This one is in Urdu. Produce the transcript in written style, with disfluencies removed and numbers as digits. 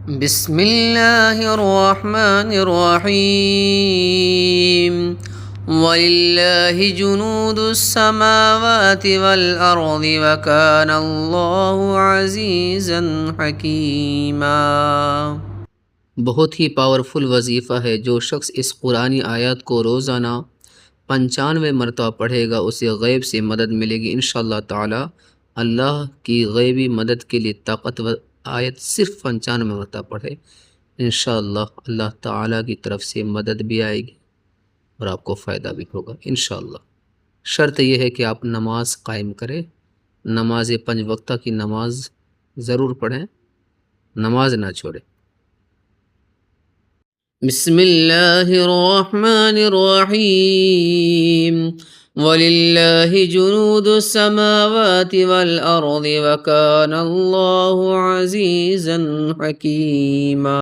بسم اللہ الرحمن الرحیم وَلِلَّهِ جُنُودُ السَّمَاوَاتِ وَالْأَرْضِ وَكَانَ اللَّهُ عَزِيزًا حَكِيمًا۔ بہت ہی پاورفل وظیفہ ہے۔ جو شخص اس قرآنی آیات کو روزانہ 95 مرتبہ پڑھے گا اسے غیب سے مدد ملے گی انشاءاللہ تعالی۔ اللہ کی غیبی مدد کے لیے طاقتور آیت صرف 95 مرتبہ پڑھے، انشاءاللہ اللہ تعالی کی طرف سے مدد بھی آئے گی اور آپ کو فائدہ بھی ہوگا انشاءاللہ۔ شرط یہ ہے کہ آپ نماز قائم کریں، نماز 5 وقتہ کی نماز ضرور پڑھیں، نماز نہ چھوڑیں۔ بسم اللہ الرحمن الرحیم وَلِلَّهِ جُنُودُ السَّمَاوَاتِ وَالْأَرْضِ وَكَانَ اللَّهُ عَزِيزًا حَكِيمًا۔